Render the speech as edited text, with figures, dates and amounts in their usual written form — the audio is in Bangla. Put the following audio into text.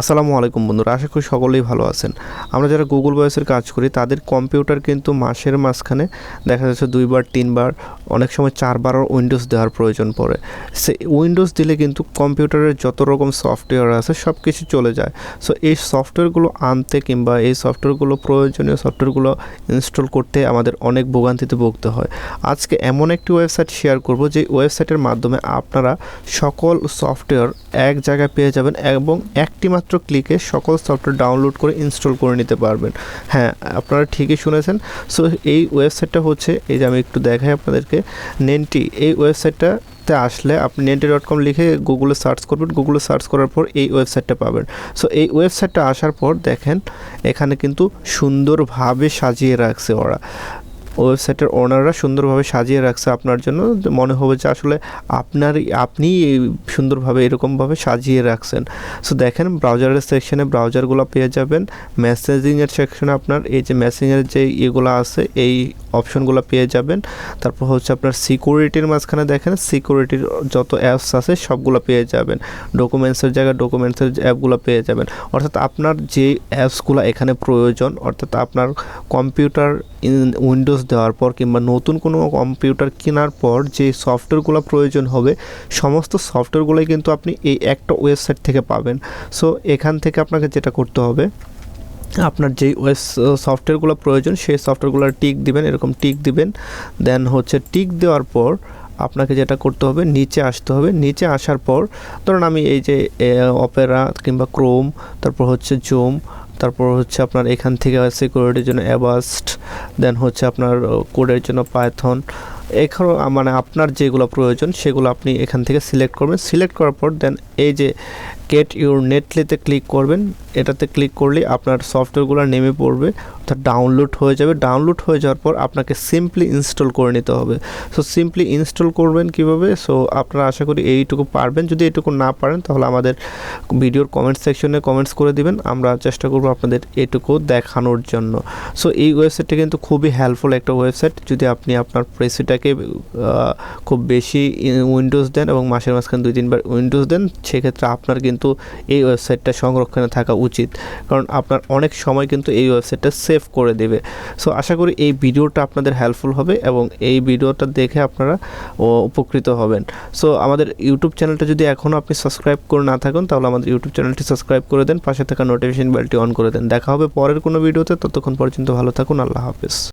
আসসালামু আলাইকুম বন্ধুরা, আশা করি সকলেই ভালো আছেন। আমরা যারা গুগল ভয়েসের কাজ করি তাদের কম্পিউটার কিন্তু মাসের মাঝখানে দেখা যাচ্ছে 2বার 3বার অনেক সময় 4বারও উইন্ডোজ দেওয়ার প্রয়োজন পড়ে। সে উইন্ডোজ দিলে কিন্তু কম্পিউটারের যত রকম সফটওয়্যার আছে সব কিছু চলে যায়। সো এই সফটওয়্যারগুলো আনতে কিংবা এই সফটওয়্যারগুলো প্রয়োজনীয় সফটওয়্যারগুলো ইনস্টল করতে আমাদের অনেক ভোগান্তিতে ভুগতে হয়। আজকে এমন একটি ওয়েবসাইট শেয়ার করব যে ওয়েবসাইটের মাধ্যমে আপনারা সকল সফটওয়্যার এক জায়গায় পেয়ে যাবেন এবং একটি মাত্র ক্লিকে সকল সফটওয়্যার ডাউনলোড করে ইনস্টল করে নিতে পারবেন। হ্যাঁ, আপনারা ঠিকই শুনেছেন। সো এই ওয়েবসাইটটা হচ্ছে, এই যে আমি একটু দেখাই আপনাদেরকে, নেন্টি। এই ওয়েবসাইটটাতে আসলে আপনি ninety.com লিখে গুগলে সার্চ করবেন। গুগলে সার্চ করার পর এই ওয়েবসাইটটা পাবেন। সো এই ওয়েবসাইটটা আসার পর দেখেন এখানে কিন্তু সুন্দরভাবে সাজিয়ে রাখছে ওরা। ওয়েবসাইটের ওনাররা সুন্দরভাবে সাজিয়ে রাখছে আপনার জন্য, মনে হবে যে আসলে আপনি সুন্দরভাবে এরকমভাবে সাজিয়ে রাখছেন। সো দেখেন ব্রাউজারের সেকশনে ব্রাউজারগুলো পেয়ে যাবেন। মেসেজিংয়ের সেকশনে আপনার এই যে মেসেঞ্জারের যে ইয়েগুলো আছে এই অপশনগুলো পেয়ে যাবেন। তারপর হচ্ছে আপনার সিকিউরিটির মাঝখানে দেখেন সিকিউরিটির যত অ্যাপস আছে সবগুলো পেয়ে যাবেন। ডকুমেন্টসের জায়গায় ডকুমেন্টসের অ্যাপগুলো পেয়ে যাবেন। অর্থাৎ আপনার যে অ্যাপসগুলো এখানে প্রয়োজন, অর্থাৎ আপনার কম্পিউটার উইন্ডোজ দেওয়ার পর কিংবা নতুন কোনো কম্পিউটার কেনার পর যে সফটওয়্যারগুলো প্রয়োজন হবে সমস্ত সফটওয়্যারগুলোই কিন্তু আপনি এই একটা ওয়েবসাইট থেকে পাবেন। সো এখান থেকে আপনাকে যেটা করতে হবে, আপনার যেই সফটওয়্যারগুলো প্রয়োজন সেই সফটওয়্যারগুলো টিক দিবেন, এরকম টিক দিবেন। দেন হচ্ছে টিক দেওয়ার পর আপনাকে যেটা করতে হবে, নিচে আসতে হবে। নিচে আসার পর ধরুন আমি এই যে অপেরা কিংবা ক্রোম, তারপর হচ্ছে জুম, তারপর হচ্ছে আপনার এখান থেকে সিকিউরিটির জন্য অ্যাভাস্ট, দেন হচ্ছে আপনার কোডের জন্য পাইথন, এখানে মানে আপনার যেগুলো প্রয়োজন সেগুলো আপনি এখান থেকে সিলেক্ট করবেন। সিলেক্ট করার পর দেন এই যে গেট ইউর নেটলিতে ক্লিক করবেন। এটাতে ক্লিক করলে আপনার সফটওয়্যারগুলো নেমে পড়বে, অর্থাৎ ডাউনলোড হয়ে যাবে। ডাউনলোড হয়ে যাওয়ার পর আপনাকে সিম্পলি ইনস্টল করে নিতে হবে। সো সিম্পলি ইনস্টল করবেন কিভাবে? সো আপনারা আশা করি এইটুকু পারবেন। যদি এইটুকু না পারেন তাহলে আমাদের ভিডিওর কমেন্ট সেকশনে কমেন্টস করে দিবেন, আমরা চেষ্টা করব আপনাদের এটুকু দেখানোর জন্য। সো এই ওয়েবসাইটটা কিন্তু খুবই হেল্পফুল একটা ওয়েবসাইট। যদি আপনি আপনার প্রেসিটাকে খুব বেশি উইন্ডোজ দেন এবং মাসের মাঝখানে 2-3বার উইন্ডোজ দেন, সেক্ষেত্রে আপনার কিন্তু এই ওয়েবসাইটটা সংরক্ষণে থাকা উচিত, কারণ আপনার অনেক সময় কিন্তু এই ওয়েবসাইটটা সেভ করে দেবে। সো আশা করি এই ভিডিওটা আপনাদের হেল্পফুল হবে এবং এই ভিডিওটা দেখে আপনারা উপকৃত হবেন। সো আমাদের ইউটিউব চ্যানেলটা যদি এখনও আপনি সাবস্ক্রাইব করে না থাকেন তাহলে আমাদের ইউটিউব চ্যানেলটি সাবস্ক্রাইব করে দেন, পাশে থাকা নোটিফিকেশন বেলটি অন করে দেন। দেখা হবে পরের কোনো ভিডিওতে, ততক্ষণ পর্যন্ত ভালো থাকুন। আল্লাহ হাফেজ।